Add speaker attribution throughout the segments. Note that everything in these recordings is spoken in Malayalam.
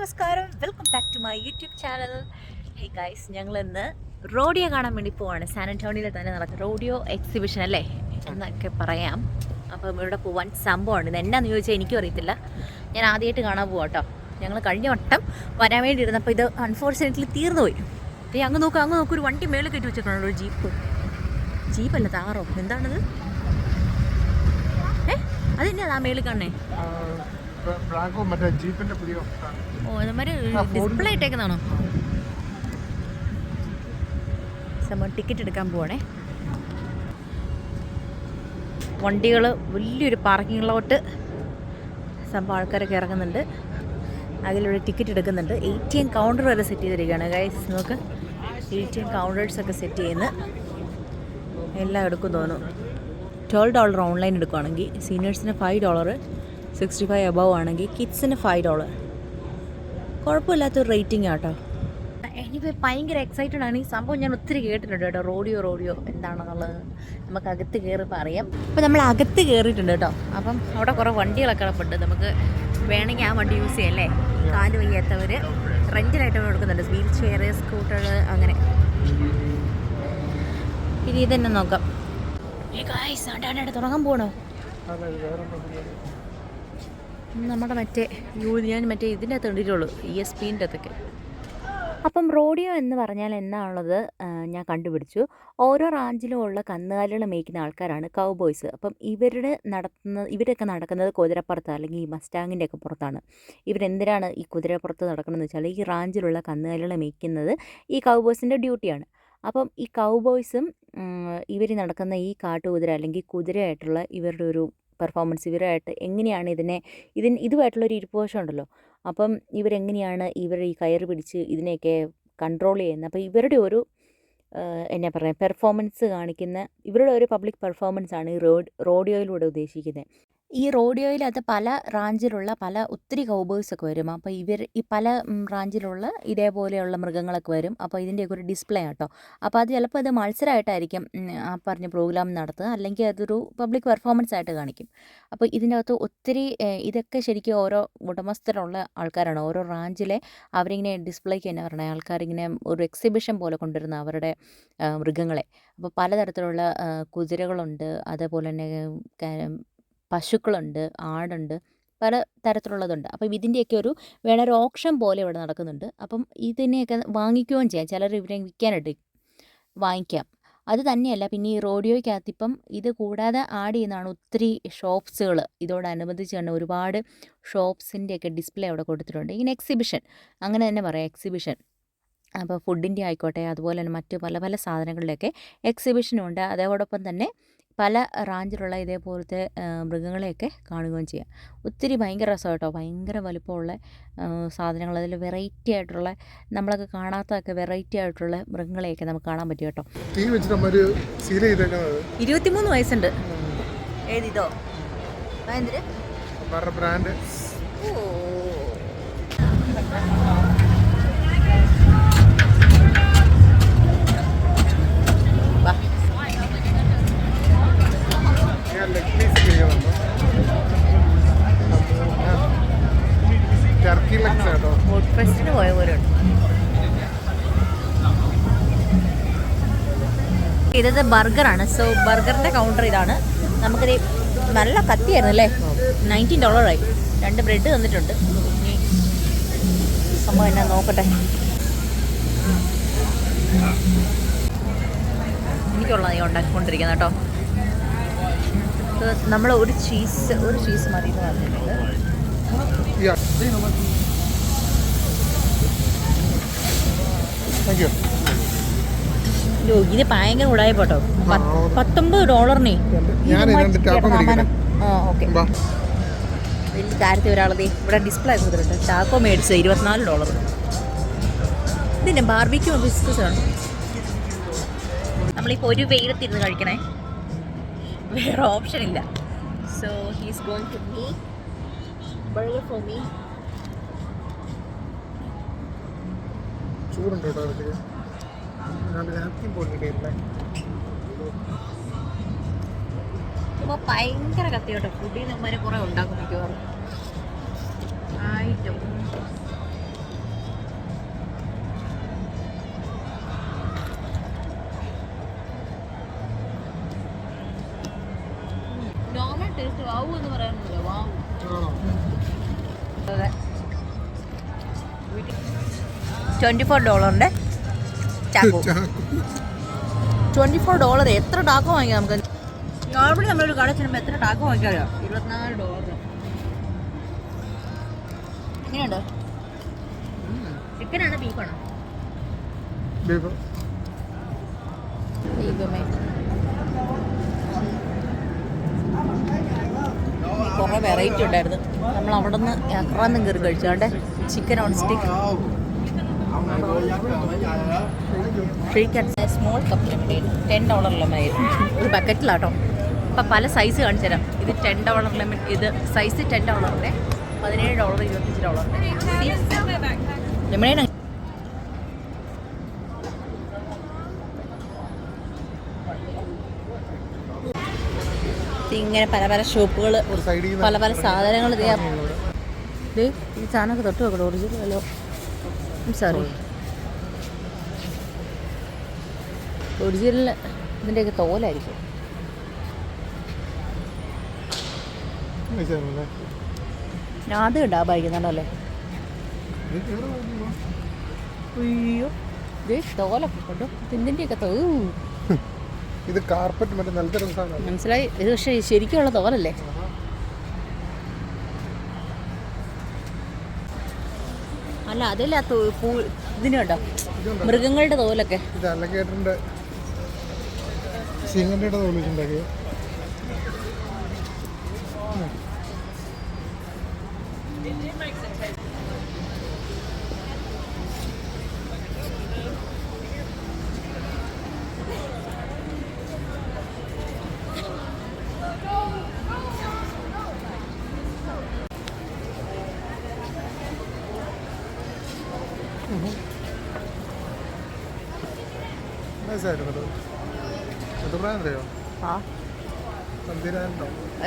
Speaker 1: നമസ്കാരം, welcome back to my YouTube channel. Hey guys, ഞങ്ങൾ ഇന്ന് റോഡിയോ കാണാൻ വേണ്ടി പോവാണ്. സാൻ ആന്റോണിയോയിൽ തന്നെ നടക്കുന്ന റോഡിയോ എക്സിബിഷൻ അല്ലേ എന്നൊക്കെ പറയാം. അപ്പം ഇവിടെ പോവാൻ സംഭവമാണ്. ഇത് എന്നാന്ന് ചോദിച്ചാൽ എനിക്കും അറിയത്തില്ല. ഞാൻ ആദ്യമായിട്ട് കാണാൻ പോവാം കേട്ടോ. ഞങ്ങൾ കഴിഞ്ഞ വട്ടം വരാൻ വേണ്ടി ഇരുന്നപ്പോൾ ഇത് അൺഫോർച്ചുനേറ്റ്ലി തീർന്നു പോയി. അങ്ങ് നോക്ക് ഒരു വണ്ടി മേളിൽ കയറ്റി വെച്ചിട്ടുണ്ടല്ലോ, ഒരു ജീപ്പല്ല, താറോ എന്താണിത്? അതെന്നാ ആ മേളിൽ കാണണേ? ഡിസ്പ്ലേ ഇട്ടേക്കുന്നതാണോ? സംഭവം ടിക്കറ്റ് എടുക്കാൻ പോവാണേ. വണ്ടികൾ വലിയൊരു പാർക്കിങ്ങിലോട്ട് സംഭവം ആൾക്കാരൊക്കെ ഇറങ്ങുന്നുണ്ട്. അതിലൂടെ ടിക്കറ്റ് എടുക്കുന്നുണ്ട്. ATM കൗണ്ടർ വരെ സെറ്റ് ചെയ്തിരിക്കുകയാണ് ഗൈസ്. നോക്ക്, ATM കൗണ്ടേഴ്സൊക്കെ സെറ്റ് ചെയ്യുന്ന എല്ലാം എടുക്കും തോന്നുന്നു. $12 ഓൺലൈൻ എടുക്കുകയാണെങ്കിൽ, സീനിയേഴ്സിന് $5, 65 അബവ് ആണെങ്കിൽ കിഡ്സിന് $5. കുഴപ്പമില്ലാത്തൊരു റേറ്റിംഗ് ആട്ടോ. എനിവേ ഭയങ്കര എക്സൈറ്റഡ് ആണ്. ഈ സംഭവം ഞാൻ ഒത്തിരി കേട്ടിട്ടുണ്ട് കേട്ടോ. റോഡിയോ എന്താണെന്നുള്ളത് നമുക്ക് അകത്ത് കയറിയപ്പോൾ അറിയാം. അപ്പോൾ നമ്മൾ അകത്ത് കയറിയിട്ടുണ്ട് കേട്ടോ. അപ്പം അവിടെ കുറേ വണ്ടികളൊക്കെ കിടപ്പുണ്ട്. നമുക്ക് വേണമെങ്കിൽ ആ വണ്ടി യൂസ് ചെയ്യാം അല്ലേ? കാല് വയ്യാത്തവർ റെൻറ്റിലായിട്ട് കൊടുക്കുന്നുണ്ട്. വീൽ ചെയർ, സ്കൂട്ടർ, അങ്ങനെ. ഇനി ഇതന്നെ നോക്കാം. തുടങ്ങാൻ പോകണോ? നമ്മുടെ ഞാൻ ഇതിൻ്റെ അകത്ത് കണ്ടിട്ടുള്ളൂ, ESPൻ്റെ അകത്തൊക്കെ. അപ്പം റോഡിയോ എന്ന് പറഞ്ഞാൽ എന്താണുള്ളത് ഞാൻ കണ്ടുപിടിച്ചു. ഓരോ റാഞ്ചിലും ഉള്ള കന്നുകാലികൾ മേയ്ക്കുന്ന ആൾക്കാരാണ് കൗബോയ്സ്. അപ്പം ഇവരൊക്കെ നടക്കുന്നത് കുതിരപ്പുറത്ത്, അല്ലെങ്കിൽ ഈ മസ്റ്റാങ്ങിൻ്റെ ഒക്കെ പുറത്താണ്. ഇവരെന്തിനാണ് ഈ കുതിരപ്പുറത്ത് നടക്കണമെന്ന് വെച്ചാൽ, ഈ റാഞ്ചിലുള്ള കന്നുകാലികളെ മേയ്ക്കുന്നത് ഈ കൗബോയ്സിൻ്റെ ഡ്യൂട്ടിയാണ്. അപ്പം ഈ കൗബോയ്സും ഇവർ നടക്കുന്ന ഈ കാട്ടുകുതിര അല്ലെങ്കിൽ കുതിരയായിട്ടുള്ള ഇവരുടെ ഒരു പെർഫോമൻസ്, ഇവരായിട്ട് എങ്ങനെയാണ് ഇതുമായിട്ടുള്ളൊരു ഇരിപ്പുവശം ഉണ്ടല്ലോ. അപ്പം ഇവരെങ്ങനെയാണ് ഈ കയറ് പിടിച്ച് ഇതിനെയൊക്കെ കൺട്രോൾ ചെയ്യുന്നത്. അപ്പോൾ ഇവരുടെ ഒരു എന്നാ പറയുക, പെർഫോമൻസ് കാണിക്കുന്ന ഇവരുടെ ഒരു പബ്ലിക് പെർഫോമൻസാണ് ഈ റോഡിയോയിലൂടെ ഉദ്ദേശിക്കുന്നത്. ഈ റോഡിയോയിലകത്ത് പല റാഞ്ചിലുള്ള ഒത്തിരി കൗബോയ്സൊക്കെ വരും. അപ്പോൾ ഈ പല റാഞ്ചിലുള്ള ഇതേപോലെയുള്ള മൃഗങ്ങളൊക്കെ വരും. അപ്പോൾ ഇതിൻ്റെയൊക്കെ ഒരു ഡിസ്പ്ലേ ആട്ടോ. അപ്പോൾ അത് ചിലപ്പോൾ അത് മത്സരമായിട്ടായിരിക്കും ആ പറഞ്ഞ പ്രോഗ്രാം നടത്തുക, അല്ലെങ്കിൽ അതൊരു പബ്ലിക് പെർഫോമൻസ് ആയിട്ട് കാണിക്കും. അപ്പോൾ ഇതിൻ്റെ അകത്ത് ഒത്തിരി ഇതൊക്കെ ശരിക്കും ഓരോ ഉടമസ്ഥരുള്ള ആൾക്കാരാണ്. ഓരോ റാഞ്ചിലെ അവരിങ്ങനെ ഡിസ്പ്ലേക്ക് തന്നെ പറഞ്ഞ ആൾക്കാരിങ്ങനെ ഒരു എക്സിബിഷൻ പോലെ കൊണ്ടുവരുന്ന അവരുടെ മൃഗങ്ങളെ. അപ്പോൾ പലതരത്തിലുള്ള കുതിരകളുണ്ട്, അതേപോലെ തന്നെ പശുക്കളുണ്ട്, ആടുണ്ട്, പല തരത്തിലുള്ളതുണ്ട്. അപ്പം ഇതിൻ്റെയൊക്കെ ഒരു ഓപ്ഷൻ പോലെ ഇവിടെ നടക്കുന്നുണ്ട്. അപ്പം ഇതിനെയൊക്കെ വാങ്ങിക്കുകയും ചെയ്യാം. ചിലർ ഇവരെ വിൽക്കാനായിട്ട് വാങ്ങിക്കാം. അത് തന്നെയല്ല, പിന്നെ ഈ റോഡിയോയ്ക്കകത്ത് ഇപ്പം ഇത് കൂടാതെ ആഡ് ചെയ്യുന്നതാണ് ഒത്തിരി ഷോപ്സുകൾ. ഇതോടനുബന്ധിച്ച് തന്നെ ഒരുപാട് ഷോപ്സിൻ്റെയൊക്കെ ഡിസ്പ്ലേ അവിടെ കൊടുത്തിട്ടുണ്ട്. ഇങ്ങനെ എക്സിബിഷൻ, അങ്ങനെ തന്നെ പറയാം, എക്സിബിഷൻ. അപ്പോൾ ഫുഡിൻ്റെ ആയിക്കോട്ടെ, അതുപോലെ തന്നെ മറ്റ് പല പല സാധനങ്ങളുടെയൊക്കെ എക്സിബിഷനുണ്ട്. അതോടൊപ്പം തന്നെ പല റാഞ്ചിലുള്ള ഇതേപോലത്തെ മൃഗങ്ങളെയൊക്കെ കാണുകയും ചെയ്യാം. ഒത്തിരി ഭയങ്കര രസമാണ് കേട്ടോ. ഭയങ്കര വലുപ്പമുള്ള സാധനങ്ങൾ, അതിൽ വെറൈറ്റി ആയിട്ടുള്ള, നമ്മളൊക്കെ കാണാത്തതൊക്കെ വെറൈറ്റി ആയിട്ടുള്ള മൃഗങ്ങളെയൊക്കെ നമുക്ക് കാണാൻ പറ്റും കേട്ടോ. 23 വയസ്സുണ്ട്. ഏതിതോ ബ്രാൻഡ്? ഫുഡ് ഫെസ്റ്റിന് പോയ പോലെ ഉണ്ട്. ഇത് ബർഗറാണ്. സോ ബർഗറിൻ്റെ കൗണ്ടർ ഇതാണ്. നമുക്കിത് നല്ല കത്തിയായിരുന്നു അല്ലേ? $19 2 ബ്രെഡ് തന്നിട്ടുണ്ട്. സംഭവം എന്നാ നോക്കട്ടെ. എനിക്കുള്ള നീ ഉണ്ടാക്കിക്കൊണ്ടിരിക്കുന്നത് കേട്ടോ. നമ്മൾ ഒരു ചീസ് മതി എന്ന് പറഞ്ഞിട്ടുണ്ട്. ഇത് ഭയങ്കര ഉടായി പോട്ടോ. $19. ഓക്കെ, വലിയ കാര്യത്തിൽ ഒരാളത് ഇവിടെ ഡിസ്പ്ലേ കൊടുത്തിട്ടുണ്ട്. ടാക്കോ മേടിച്ച് $24. ഇതിൻ്റെ ബാർബിക്യൂ ബിസ്ക്കസ് ആണ്. നമ്മളിപ്പോൾ ഒരു വെയിലത്തിരുന്ന് കഴിക്കണേ, വേറെ ഓപ്ഷൻ ഇല്ല. So he's going to me burger for me. ചൂടുണ്ട് കേട്ടോ. ഇപ്പോൾ ഭയങ്കര കത്തി കേട്ടോ. ഫുഡിൽ നമ്മരെ കുറേ ഉണ്ടാക്കും മിക്കവാറും. ആയിട്ടും അതെ, $24 ചാക്കു. $24 എത്ര ടാക്കോ വാങ്ങിക്കാം നമുക്ക്? നോർമലി നമ്മളൊരു കട ചെല്ലുമ്പോൾ എത്ര ടാക്കോ വാങ്ങിക്കാമോ? $24. എങ്ങനെയുണ്ട്? ചിക്കനാണോ ബീഫാണോ? ദൈവമേ, കുറേ വെറൈറ്റി ഉണ്ടായിരുന്നു. നമ്മൾ അവിടെ നിന്ന് എററാന്നും കയറി കഴിച്ചാണ്ട് chicken on stick, small cup lemonade $10 lemonade ഒരു ബക്കറ്റിലാട്ടോ. അപ്പം പല സൈസ് കാണിച്ചു തരാം. ഇത് $10 ലെമൺ, ഇത് സൈസ് $10, $17, $25 ലെമണേഡ്. ഇങ്ങനെ പല പല ഷോപ്പുകൾ, പല പല സാധനങ്ങൾ. ഈ സാധനമൊക്കെ തൊട്ട് വെക്കണം, ഒറിജിനൽ അല്ലോ. സോറി, ഒറിജിനൽ ഇതിൻ്റെയൊക്കെ തോലായിരിക്കും. അത് ഡാബായിരിക്കുന്നുണ്ടല്ലേ? അയ്യോ, തോലൊക്കെ കൊണ്ടു ഇതിൻ്റെയൊക്കെ
Speaker 2: ഇത് കാർപ്പറ്റ് മറ്റേ നല്ല
Speaker 1: മനസ്സിലായി. ഇത് പക്ഷേ ശരിക്കുള്ള തോലല്ലേ? അല്ല, അതില്ല, ഇതിന് കേട്ടോ മൃഗങ്ങളുടെ തോലൊക്കെ.
Speaker 2: ഇത് അലഗേറ്ററിന്റെ സിംഗന്റെ തോലുണ്ടാക്കിയ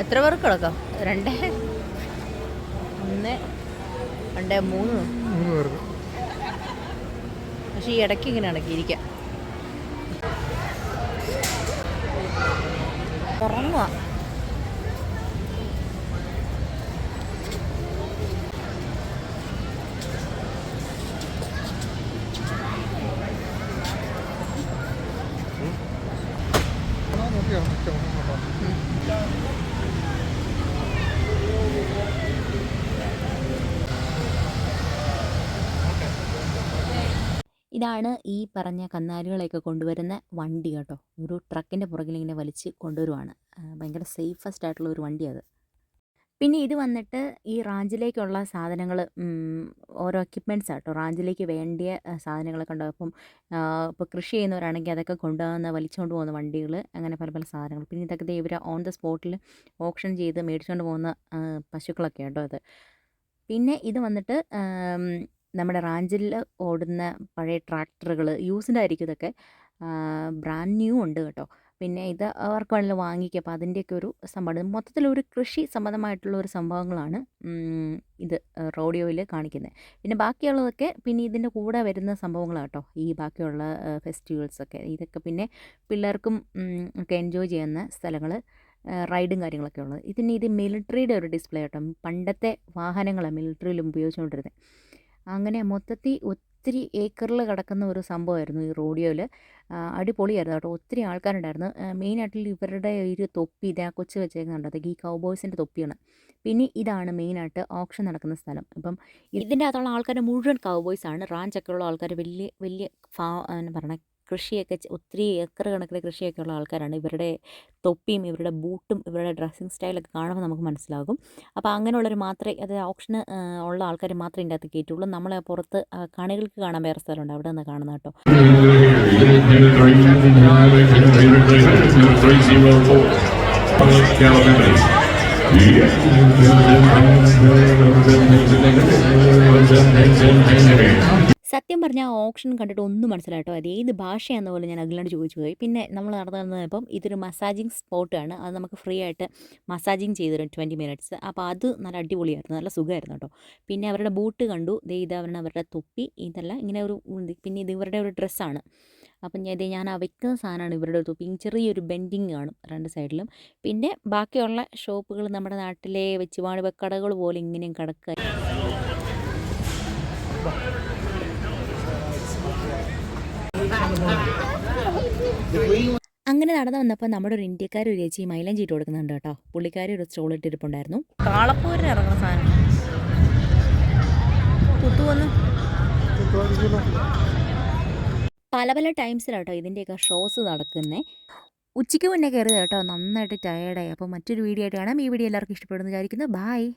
Speaker 1: എത്ര പേർക്ക് കിടക്കാം? 2, 1, 2, 3
Speaker 2: പേർക്ക്.
Speaker 1: പക്ഷെ ഈ ഇടയ്ക്ക് ഇങ്ങനെ ഇടയ്ക്കിരിക്കാം. ഉറങ്ങുക. ഇതാണ് ഈ പറഞ്ഞ കന്നാലികളെയൊക്കെ കൊണ്ടുവരുന്ന വണ്ടി കേട്ടോ. ഒരു ട്രക്കിൻ്റെ പുറകിൽ ഇങ്ങനെ വലിച്ച് കൊണ്ടുവരുവാണ്. ഭയങ്കര സേഫസ്റ്റ് ആയിട്ടുള്ള ഒരു വണ്ടിയാണ് അത്. പിന്നെ ഇത് വന്നിട്ട് ഈ റാഞ്ചിലേക്കുള്ള സാധനങ്ങൾ, ഓരോ എക്യുപ്മെൻറ്റ്സ് ആട്ടോ. റാഞ്ചിലേക്ക് വേണ്ടിയ സാധനങ്ങളൊക്കെ ഉണ്ടാകും. അപ്പം ഇപ്പോൾ കൃഷി ചെയ്യുന്നവരാണെങ്കിൽ അതൊക്കെ കൊണ്ടുപോകുന്ന, വലിച്ചുകൊണ്ട് പോകുന്ന വണ്ടികൾ, അങ്ങനെ പല പല സാധനങ്ങൾ. പിന്നെ ഇതൊക്കെ ഇവർ ഓൺ ദ സ്പോട്ടിൽ ഓപ്ഷൻ ചെയ്ത് മേടിച്ചുകൊണ്ട് പോകുന്ന പശുക്കളൊക്കെ കേട്ടോ അത്. പിന്നെ ഇത് വന്നിട്ട് നമ്മുടെ റാഞ്ചിൽ ഓടുന്ന പഴയ ട്രാക്ടറുകൾ, യൂസ്ഡ് ആയിരിക്കും ഇതൊക്കെ. ബ്രാൻഡ് ന്യൂ ഉണ്ട് കേട്ടോ. പിന്നെ ഇത് അവർക്ക് വേണമെങ്കിൽ വാങ്ങിക്കുക. അപ്പോൾ അതിൻ്റെയൊക്കെ ഒരു സംഭവം, മൊത്തത്തിലൊരു കൃഷി സംബന്ധമായിട്ടുള്ള ഒരു സംഭവങ്ങളാണ് ഇത് റോഡിയോയിൽ കാണിക്കുന്നത്. പിന്നെ ബാക്കിയുള്ളതൊക്കെ പിന്നെ ഇതിൻ്റെ കൂടെ വരുന്ന സംഭവങ്ങളാണ് കേട്ടോ. ഈ ബാക്കിയുള്ള ഫെസ്റ്റിവൽസൊക്കെ, ഇതൊക്കെ പിന്നെ പിള്ളേർക്കും ഒക്കെ എൻജോയ് ചെയ്യുന്ന സ്ഥലങ്ങൾ, റൈഡും കാര്യങ്ങളൊക്കെ ഉള്ളത്. ഇത് മിലിറ്ററിയുടെ ഒരു ഡിസ്പ്ലേ കേട്ടോ. പണ്ടത്തെ വാഹനങ്ങളാണ് മിലിറ്ററിയിലും ഉപയോഗിച്ചുകൊണ്ടിരുന്നത്. അങ്ങനെ മൊത്തത്തിൽ ഒത്തിരി ഏക്കറിൽ കിടക്കുന്ന ഒരു സംഭവമായിരുന്നു ഈ റോഡിയോയിൽ. അടിപൊളിയായിരുന്നു കേട്ടോ. ഒത്തിരി ആൾക്കാരുണ്ടായിരുന്നു. മെയിനായിട്ടുള്ള ഇവരുടെ ഒരു തൊപ്പി, ഇതാ കൊച്ചു വെച്ചേക്കുന്നുണ്ട്, അതൊക്കെ ഈ കൗബോയ്സിൻ്റെ തൊപ്പിയാണ്. പിന്നെ ഇതാണ് മെയിനായിട്ട് ഓപ്ഷൻ നടക്കുന്ന സ്ഥലം. അപ്പം ഇതിൻ്റെ അകത്തുള്ള ആൾക്കാർ മുഴുവൻ കൗബോയ്സാണ്. റാഞ്ചൊക്കെ ഉള്ള ആൾക്കാർ, വലിയ വലിയ എന്നാ പറഞ്ഞ കൃഷിയൊക്കെ, ഒത്തിരി ഏക്കർ കണക്കിന് കൃഷിയൊക്കെ ഉള്ള ആൾക്കാരാണ്. ഇവരുടെ തൊപ്പിയും ഇവരുടെ ബൂട്ടും ഇവരുടെ ഡ്രസ്സിങ് സ്റ്റൈലൊക്കെ കാണുമ്പോൾ നമുക്ക് മനസ്സിലാകും. അപ്പോൾ അങ്ങനെയുള്ളവർ മാത്രമേ, അത് ഓപ്ഷന് ഉള്ള ആൾക്കാർ മാത്രമേ ഇതിൻ്റെ അകത്ത് കയറ്റുള്ളൂ. നമ്മളെ പുറത്ത് കാണികൾക്ക് കാണാൻ വേറെ സ്ഥലമുണ്ട്, അവിടെ നിന്ന് കാണുന്ന കേട്ടോ. സത്യം പറഞ്ഞാൽ ആ ഓപ്ഷൻ കണ്ടിട്ട് ഒന്നും മനസ്സിലായിട്ടോ. അത് ഏത് ഭാഷയാണെന്ന് പോലെ ഞാൻ അഖിലിനോട് ചോദിച്ചു പോയി. പിന്നെ നമ്മൾ നടന്നപ്പം ഇതൊരു മസാജിങ് സ്പോട്ടാണ്. അത് നമുക്ക് ഫ്രീ ആയിട്ട് മസാജിങ് ചെയ്തു തരും 20 മിനിറ്റ്സ്. അപ്പോൾ അത് നല്ല അടിപൊളിയായിരുന്നു, നല്ല സുഖമായിരുന്നു കേട്ടോ. പിന്നെ അവരുടെ ബൂട്ട് കണ്ടു, ഇതാവരണം അവരുടെ തൊപ്പി, ഇതെല്ലാം ഇങ്ങനെ ഒരു, പിന്നെ ഇത് ഇവരുടെ ഒരു ഡ്രസ്സാണ്. അപ്പം ഞാൻ ആ വെക്കുന്ന സാധനമാണ് ഇവരുടെ തൊപ്പി. ചെറിയൊരു ബെൻഡിങ് കാണും രണ്ട് സൈഡിലും. പിന്നെ ബാക്കിയുള്ള ഷോപ്പുകൾ നമ്മുടെ നാട്ടിലെ വെച്ചുപാട് കടകൾ പോലെ ഇങ്ങനെയും കിടക്കുക. അങ്ങനെ നടന്നു വന്നപ്പോൾ നമ്മുടെ ഒരു ഇന്ത്യക്കാർ ഒരു ചേച്ചി മൈലഞ്ചി ഇട്ട് കൊടുക്കുന്നുണ്ട് കേട്ടോ. പുള്ളിക്കാരി ഒരു സ്റ്റോൾ ഇട്ടിരിപ്പുണ്ടായിരുന്നു. കാളപ്പൂരിന് ഇറങ്ങുന്ന സാധനം കുത്തുവന്ന് പല പല ടൈംസിലാട്ടോ ഇതിൻ്റെയൊക്കെ ഷോസ് നടക്കുന്നത്. ഉച്ചയ്ക്ക് മുന്നേ കയറിയത് കേട്ടോ, നന്നായിട്ട് ടയേർഡായി. അപ്പോൾ മറ്റൊരു വീഡിയോ ആയിട്ട് കാണാം. ഈ വീഡിയോ എല്ലാവർക്കും ഇഷ്ടപ്പെടുന്നു വിചാരിക്കുന്നു. ബായ്.